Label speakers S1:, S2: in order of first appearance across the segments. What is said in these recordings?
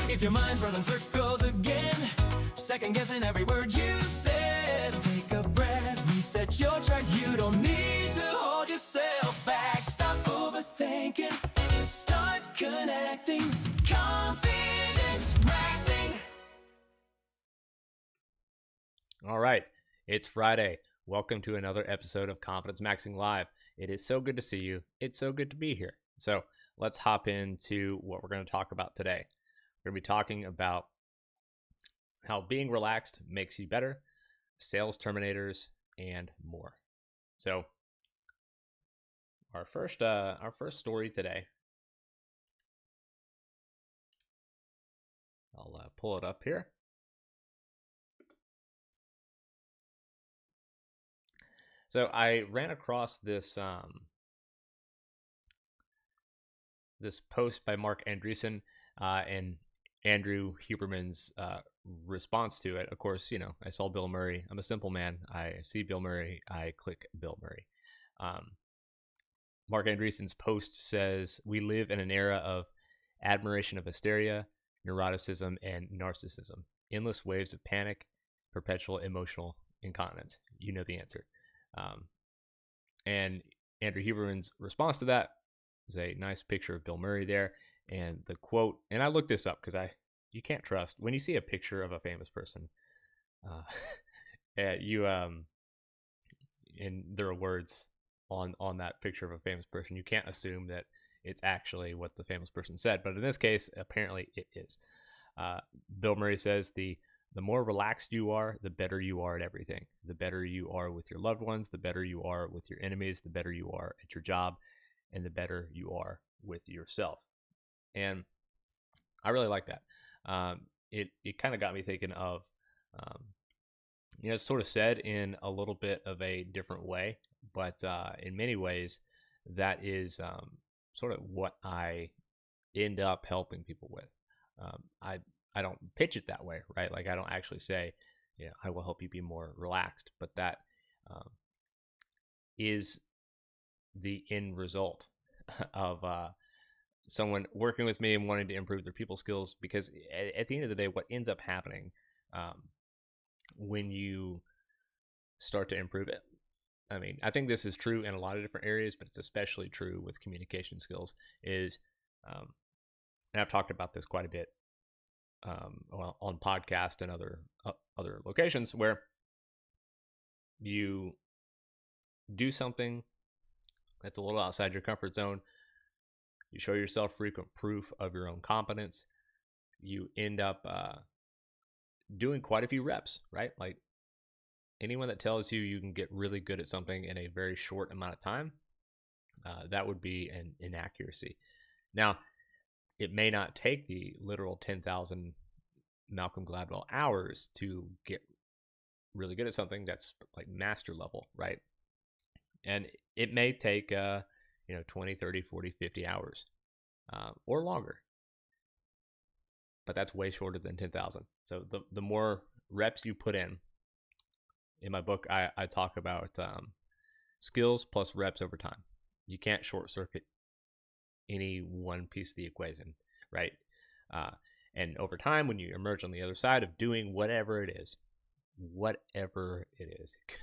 S1: If your mind's running circles again, second guessing every word you said, take a breath, reset your track. You don't need to hold yourself back. Stop overthinking, start connecting. Confidence rising.
S2: All right, it's Friday. Welcome to another episode of Confidence Maxing Live. It is so good to see you. It's so good to be here. So let's hop into what we're going to talk about today. We're going to be talking about how being relaxed makes you better, sales terminators, and more. So our first story today, I'll pull it up here. So I ran across this this post by Mark Andreessen and Andrew Huberman's response to it. Of course, you know, I saw Bill Murray. I'm a simple man. I see Bill Murray. I click Bill Murray. Mark Andreessen's post says, "We live in an era of admiration of hysteria, neuroticism, and narcissism. Endless waves of panic, perpetual emotional incontinence." You know the answer. And Andrew Huberman's response to that is a nice picture of Bill Murray there, and the quote. And I looked this up because you can't trust when you see a picture of a famous person. And there are words on that picture of a famous person. You can't assume that it's actually what the famous person said, but in this case, apparently it is. Bill Murray says the more relaxed you are, the better you are at everything. The better you are with your loved ones, the better you are with your enemies, the better you are at your job, and the better you are with yourself. And I really like that. It kind of got me thinking of, it's sort of said in a little bit of a different way, but in many ways, that is sort of what I end up helping people with. I don't pitch it that way, right? Like I don't actually say, I will help you be more relaxed, but that is the end result of someone working with me and wanting to improve their people skills. Because at the end of the day, what ends up happening when you start to improve it, I mean, I think this is true in a lot of different areas, but it's especially true with communication skills, is, and I've talked about this quite a bit on podcast and other locations, where you do something that's a little outside your comfort zone. You show yourself frequent proof of your own competence. You end up doing quite a few reps, right? Like anyone that tells you you can get really good at something in a very short amount of time, that would be an inaccuracy. Now, it may not take the literal 10,000 Malcolm Gladwell hours to get really good at something that's like master level, right? And it may take 20, 30, 40, 50 hours or longer. But that's way shorter than 10,000. So the more reps you put in my book, I talk about skills plus reps over time. You can't short circuit any one piece of the equation, right? And over time, when you emerge on the other side of doing whatever it is,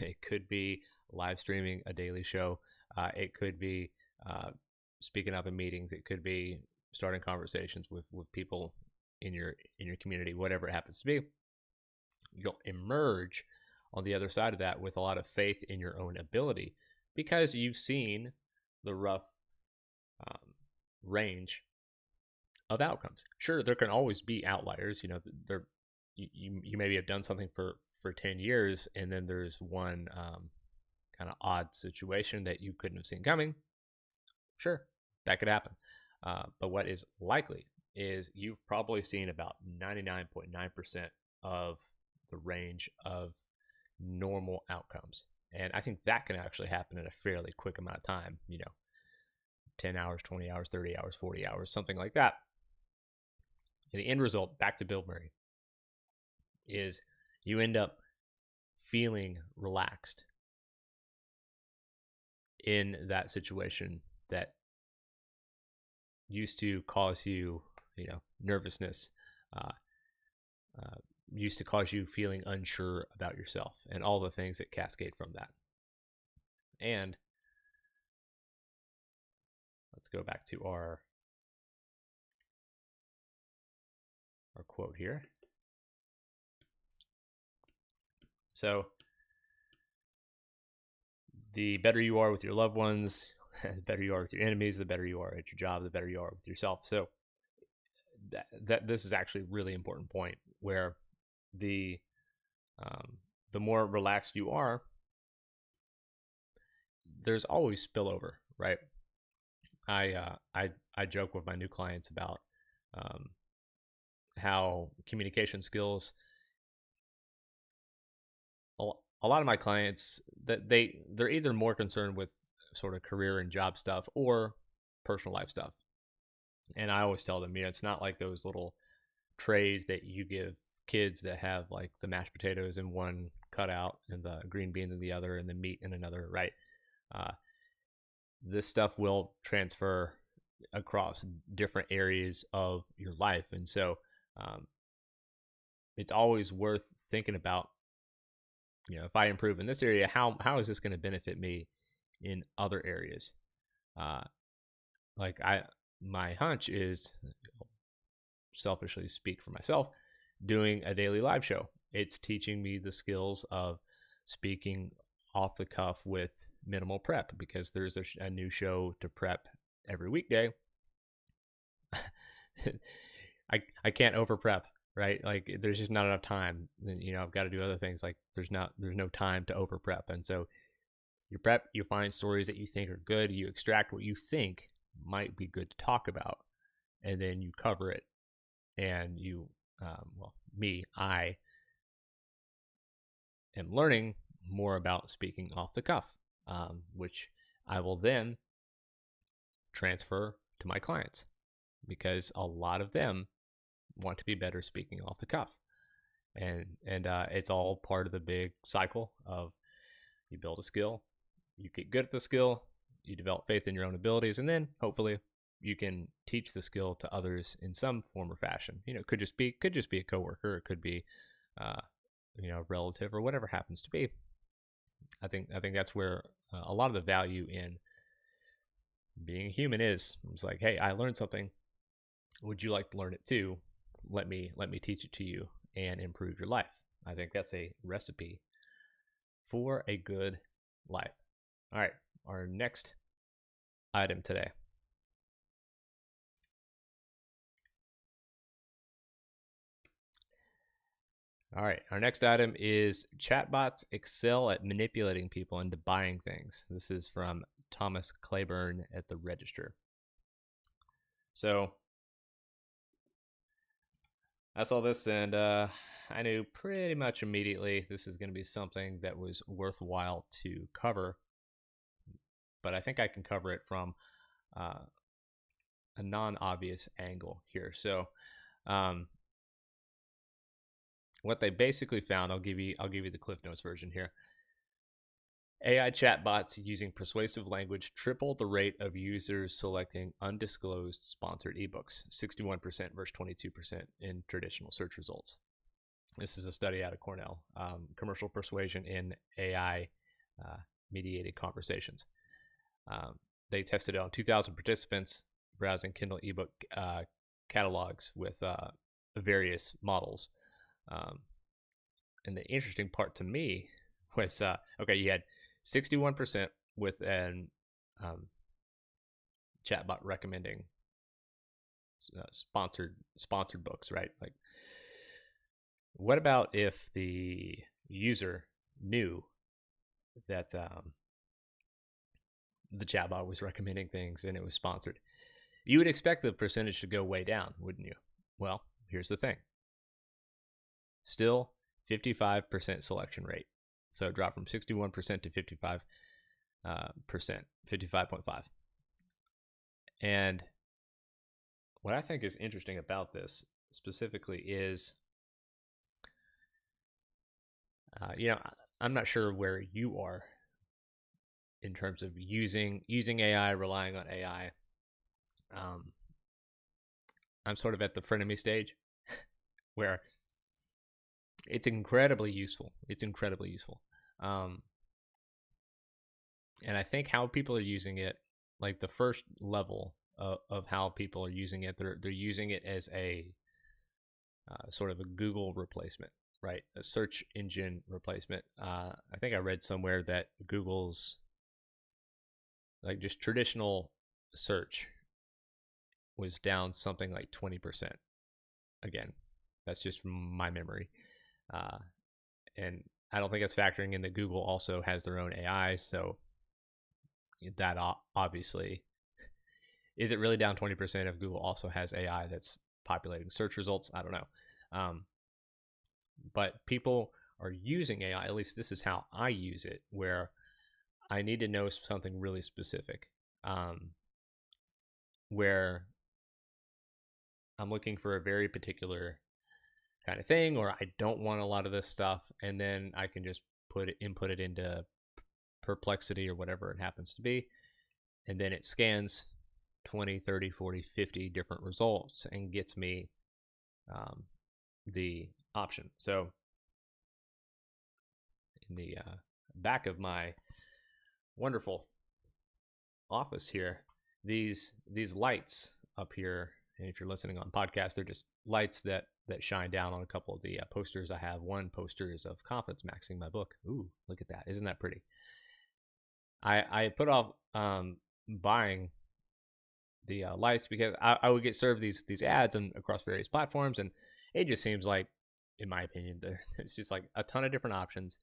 S2: it could be live streaming a daily show, it could be speaking up in meetings, it could be starting conversations with people in your community, whatever it happens to be, you'll emerge on the other side of that with a lot of faith in your own ability, because you've seen the rough range of outcomes. Sure, there can always be outliers. You maybe have done something for 10 years, and then there's one kind of odd situation that you couldn't have seen coming. Sure, that could happen. But what is likely is you've probably seen about 99.9% of the range of normal outcomes. And I think that can actually happen in a fairly quick amount of time, 10 hours, 20 hours, 30 hours, 40 hours, something like that. And the end result, back to Bill Murray, is you end up feeling relaxed in that situation that used to cause you, nervousness, uh, used to cause you feeling unsure about yourself and all the things that cascade from that. And let's go back to our quote here. So the better you are with your loved ones, the better you are with your enemies, the better you are at your job, the better you are with yourself. So that this is actually a really important point, where the more relaxed you are, there's always spillover, right? I joke with my new clients about how communication skills. A lot of my clients, that they're either more concerned with sort of career and job stuff or personal life stuff. And I always tell them, it's not like those little trays that you give kids that have like the mashed potatoes in one cutout and the green beans in the other and the meat in another, right? This stuff will transfer across different areas of your life. And so it's always worth thinking about, if I improve in this area, how is this going to benefit me in other areas? My hunch is, selfishly speak for myself, doing a daily live show. It's teaching me the skills of speaking off the cuff with minimal prep, because there's a new show to prep every weekday. I can't over prep, right? Like, there's just not enough time. Then, I've got to do other things. Like, there's no time to over prep. And so you prep, you find stories that you think are good, you extract what you think might be good to talk about, and then you cover it. And I am learning more about speaking off the cuff, which I will then transfer to my clients, because a lot of them want to be better speaking off the cuff. And it's all part of the big cycle of, you build a skill, you get good at the skill, you develop faith in your own abilities, and then hopefully you can teach the skill to others in some form or fashion. It could just be a coworker, it could be a relative, or whatever happens to be. I think that's where a lot of the value in being human is. It's like, hey, I learned something. Would you like to learn it too? Let me teach it to you and improve your life. I think that's a recipe for a good life. All right, our next item today. All right, our next item is chatbots excel at manipulating people into buying things. This is from Thomas Claiborne at the Register. So I saw this, and I knew pretty much immediately this is going to be something that was worthwhile to cover, but I think I can cover it from a non-obvious angle here. So what they basically found, I'll give you the Cliff Notes version here. AI chatbots using persuasive language tripled the rate of users selecting undisclosed sponsored ebooks, 61% versus 22% in traditional search results. This is a study out of Cornell, commercial persuasion in AI mediated conversations. They tested it on 2,000 participants browsing Kindle ebook catalogs with various models. And the interesting part to me was, you had 61% with an chatbot recommending sponsored books, right? Like, what about if the user knew that the chatbot was recommending things and it was sponsored? You would expect the percentage to go way down, wouldn't you? Well, here's the thing. Still 55% selection rate. So it dropped from 61% to 55%, 55.5. And what I think is interesting about this specifically is, I'm not sure where you are in terms of using AI, relying on AI. I'm sort of at the frenemy stage. where it's incredibly useful. It's incredibly useful. And I think how people are using it, like the first level of how people are using it, they're using it as a sort of a Google replacement, right? A search engine replacement. I think I read somewhere that Google's, like, just traditional search was down something like 20%. Again, that's just from my memory. And I don't think it's factoring in that Google also has their own AI. So that obviously, is it really down 20% if Google also has AI that's populating search results? I don't know. But people are using AI, at least this is how I use it, where I need to know something really specific, where I'm looking for a very particular kind of thing, or I don't want a lot of this stuff, and then I can just input it into Perplexity or whatever it happens to be, and then it scans 20, 30, 40, 50 different results and gets me the option. So in the back of my wonderful office here, these lights up here, and if you're listening on podcast, they're just lights that shine down on a couple of the posters I have. One poster is of Confidence Maxing, my book. Ooh, look at that. Isn't that pretty? I put off buying the lights because I would get served these ads across various platforms, and it just seems like, in my opinion, there's just like a ton of different options.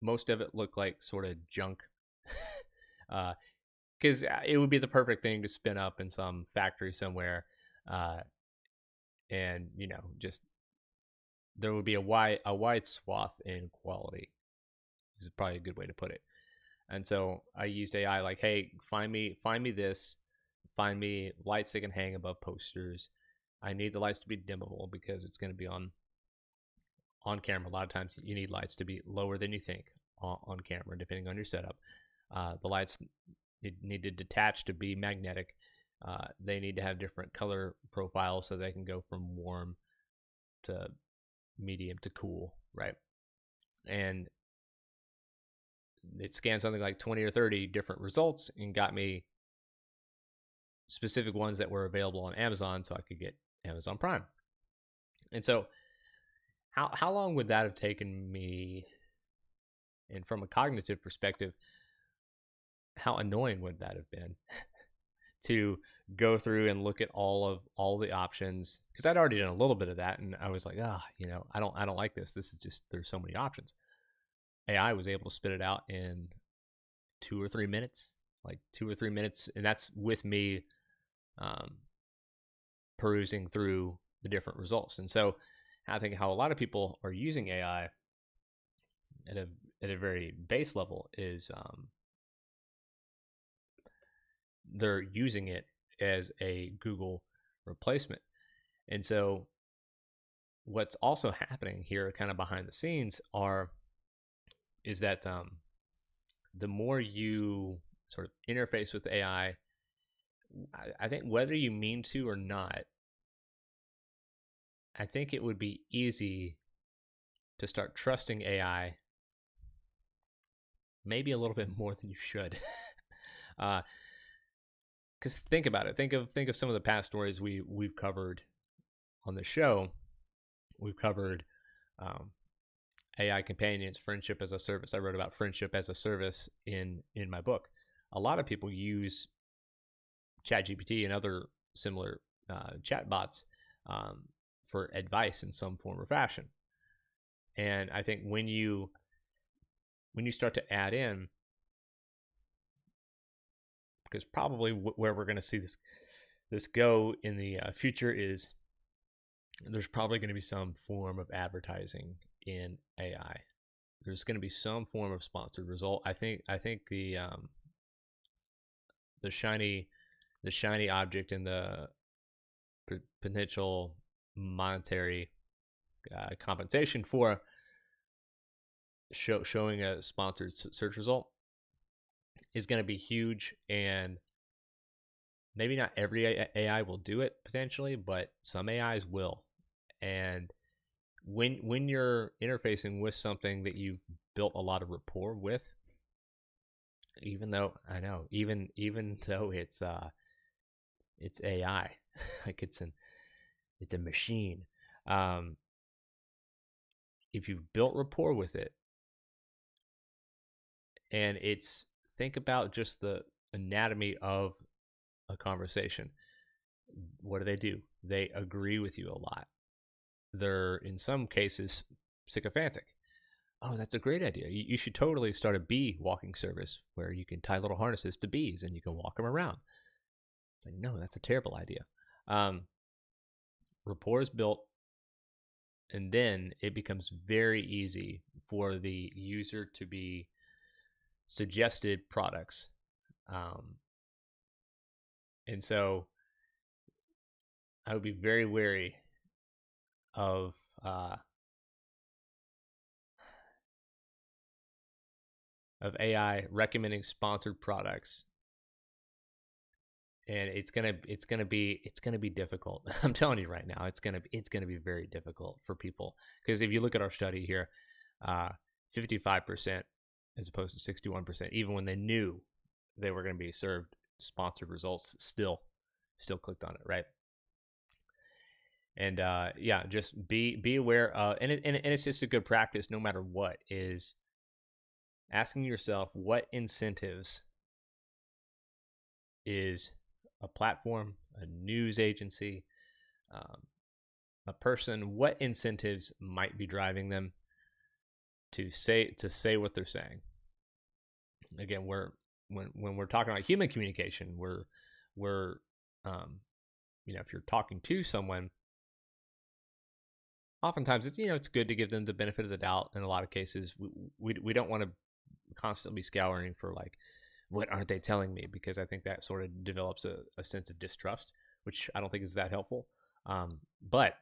S2: Most of it look like sort of junk, because it would be the perfect thing to spin up in some factory somewhere, and just there would be a wide swath in quality. This is probably a good way to put it. And so I used AI, like, hey, find me this, find me lights that can hang above posters. I need the lights to be dimmable because it's going to be on camera. A lot of times you need lights to be lower than you think on camera, depending on your setup. The lights need to detach to be magnetic. They need to have different color profiles so they can go from warm to medium to cool, right? And it scanned something like 20 or 30 different results and got me specific ones that were available on Amazon so I could get Amazon Prime. And so how long would that have taken me? And from a cognitive perspective, how annoying would that have been to go through and look at all the options? Because I'd already done a little bit of that, and I was like, I don't like this. This is just, there's so many options. AI was able to spit it out in 2 or 3 minutes, and that's with me perusing through the different results. And so I think how a lot of people are using AI at a very base level is they're using it as a Google replacement. And so what's also happening here, kind of behind the scenes, is that the more you sort of interface with AI, I think whether you mean to or not, I think it would be easy to start trusting AI maybe a little bit more than you should. Because think about it. Think of some of the past stories we've covered on the show. We've covered AI companions, friendship as a service. I wrote about friendship as a service in my book. A lot of people use ChatGPT and other similar chatbots for advice in some form or fashion. And I think when you start to add in, because probably where we're going to see this go in the future is there's probably going to be some form of advertising in AI. There's going to be some form of sponsored result. I think the shiny object in the potential monetary compensation for showing a sponsored search result is going to be huge, and maybe not every AI will do it potentially, but some AIs will. And when you're interfacing with something that you've built a lot of rapport with, even though it's AI, like it's a machine. If you've built rapport with it, and think about just the anatomy of a conversation. What do? They agree with you a lot. They're, in some cases, sycophantic. Oh, that's a great idea. You should totally start a bee walking service where you can tie little harnesses to bees and you can walk them around. It's like, no, that's a terrible idea. Rapport is built, and then it becomes very easy for the user to be suggested products. And so I would be very wary of AI recommending sponsored products, and it's gonna be difficult. I'm telling you right now, it's gonna be very difficult for people, because if you look at our study here, 55% as opposed to 61%, even when they knew they were going to be served sponsored results, still clicked on it, right? And yeah, just be aware. And it's just a good practice, no matter what, is asking yourself what incentives is a platform, a news agency, a person, what incentives might be driving them to say what they're saying. Again, when we're talking about human communication, we're if you're talking to someone, oftentimes it's good to give them the benefit of the doubt. In a lot of cases, we don't want to constantly be scouring for, like, what aren't they telling me? Because I think that sort of develops a sense of distrust, which I don't think is that helpful. But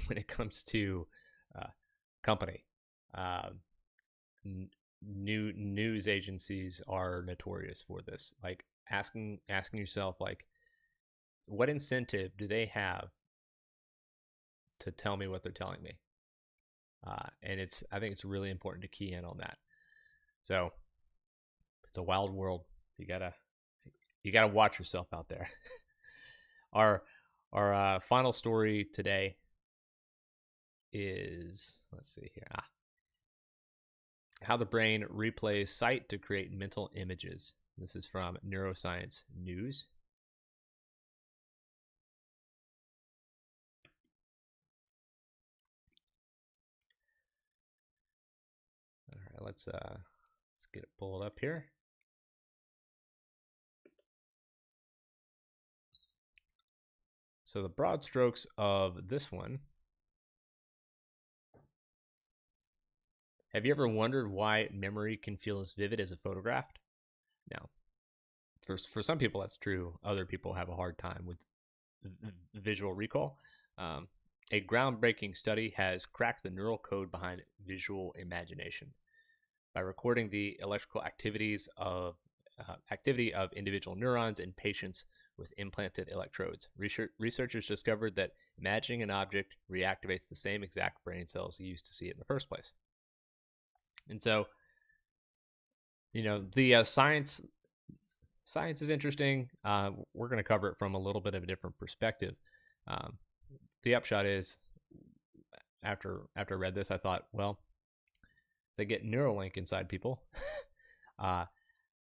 S2: when it comes to company, news agencies are notorious for this. Like, asking yourself, like, what incentive do they have to tell me what they're telling me? And I think it's really important to key in on that. So it's a wild world. You gotta watch yourself out there. Our final story today is, let's see here. How the brain replays sight to create mental images. This is from Neuroscience News. All right, let's get it pulled up here. So the broad strokes of this one. Have you ever wondered why memory can feel as vivid as a photograph? Now, for some people that's true. Other people have a hard time with visual recall. A groundbreaking study has cracked the neural code behind visual imagination by recording the electrical activity of individual neurons in patients with implanted electrodes. Researchers discovered that imagining an object reactivates the same exact brain cells used to see it in the first place. And so, the science is interesting. We're going to cover it from a little bit of a different perspective. The upshot is, after I read this, I thought, well, if they get Neuralink inside people,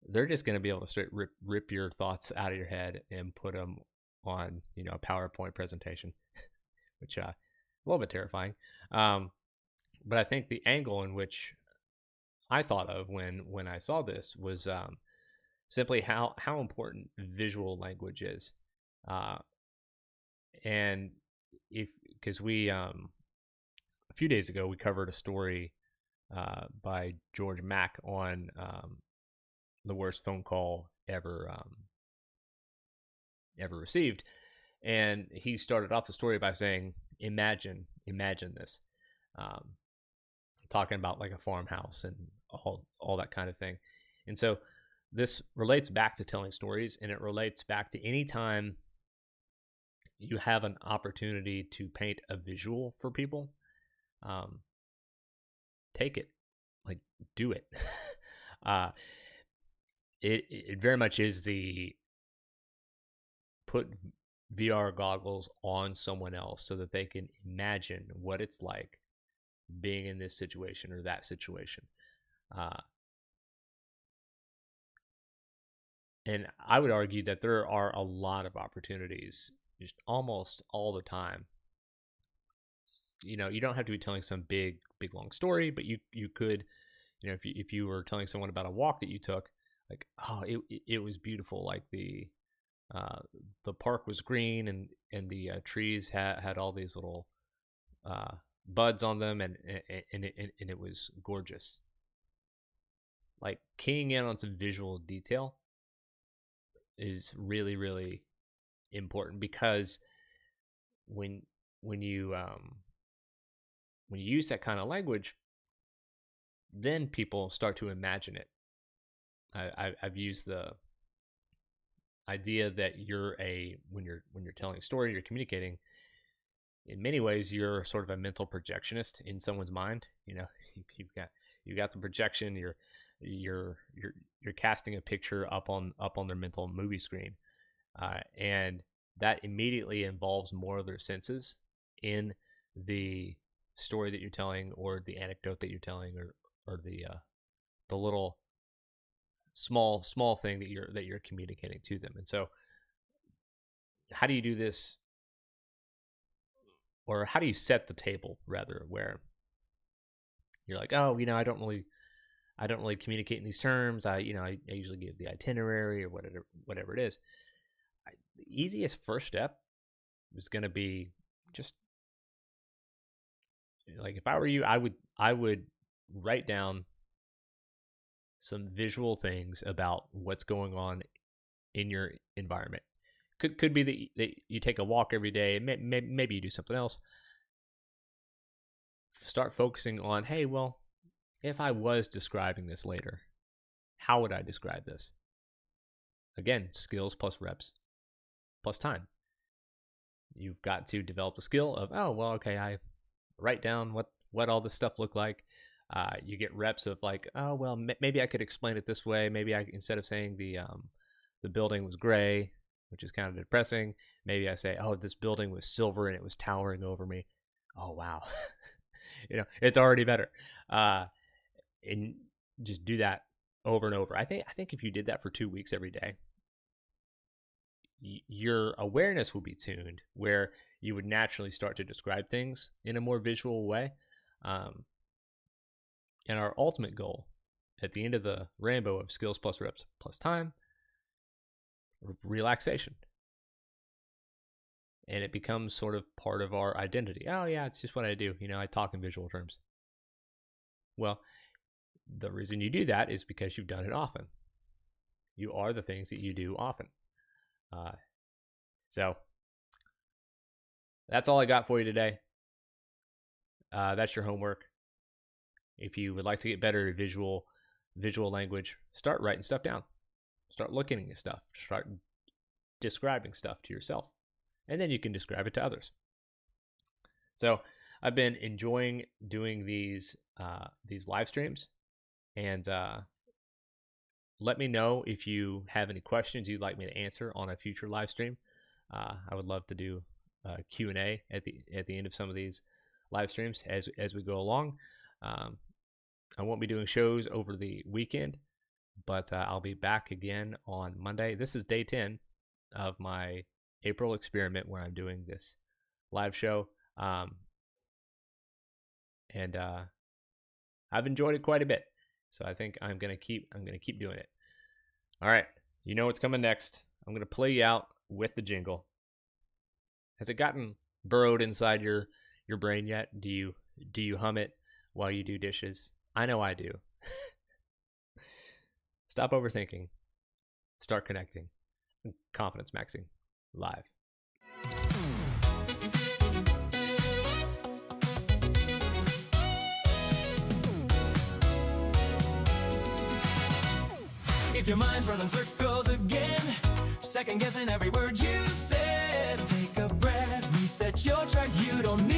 S2: they're just going to be able to straight rip your thoughts out of your head and put them on, a PowerPoint presentation, which a little bit terrifying. But I think the angle in which I thought of when I saw this was simply how important visual language is, and because we a few days ago we covered a story by George Mack on the worst phone call ever received, and he started off the story by saying, "Imagine this." Talking about like a farmhouse and all that kind of thing. And so this relates back to telling stories, and it relates back to any time you have an opportunity to paint a visual for people, take it, like, do it. uh, it very much is the put VR goggles on someone else so that they can imagine what it's like being in this situation or that situation. And I would argue that there are a lot of opportunities just almost all the time. You know, you don't have to be telling some big long story, but you could, you know, if you were telling someone about a walk that you took, like, oh, it was beautiful, like the park was green and the trees had all these little buds on them, and it was gorgeous. Like, keying in on some visual detail is really, really important, because when you use that kind of language, then people start to imagine it. I've used the idea that when you're telling a story, you're communicating. In many ways, you're sort of a mental projectionist in someone's mind. You know, you've got the projection. You're casting a picture up on their mental movie screen, and that immediately involves more of their senses in the story that you're telling, or the anecdote that you're telling, or the little small thing that you're communicating to them. And so, how do you do this, or how do you set the table, rather, where you're like, oh, you know, I don't really communicate in these terms. I usually give the itinerary or whatever it is. The easiest first step is going to be just, like, if I were you, I would write down some visual things about what's going on in your environment. Could be that you take a walk every day. Maybe you do something else. Start focusing on, hey, well, if I was describing this later, how would I describe this? Again, skills plus reps plus time. You've got to develop the skill of, oh, well, okay, I write down what all this stuff looked like. You get reps of, like, oh, well, maybe I could explain it this way. Maybe instead of saying the building was gray, which is kind of depressing, maybe I say, oh, this building was silver and it was towering over me. Oh, wow. You know, it's already better. And just do that over and over. I think if you did that for 2 weeks every day, your awareness will be tuned where you would naturally start to describe things in a more visual way. And our ultimate goal at the end of the rainbow of skills plus reps plus time, relaxation. And it becomes sort of part of our identity. Oh, yeah, it's just what I do. You know, I talk in visual terms. Well, the reason you do that is because you've done it often. You are the things that you do often. So that's all I got for you today. That's your homework. If you would like to get better at visual language, start writing stuff down. Start looking at stuff. Start describing stuff to yourself. And then you can describe it to others. So I've been enjoying doing these live streams. And let me know if you have any questions you'd like me to answer on a future live stream. I would love to do a Q&A at the end of some of these live streams as we go along. I won't be doing shows over the weekend, but I'll be back again on Monday. This is day 10 of my April experiment where I'm doing this live show. And I've enjoyed it quite a bit. So I think I'm gonna keep doing it. All right, you know what's coming next. I'm gonna play you out with the jingle. Has it gotten burrowed inside your brain yet? Do you hum it while you do dishes? I know I do. Stop overthinking. Start connecting. Confidence maxing live.
S1: If your mind's running circles again, second guessing every word you said, take a breath. reset your track. You don't need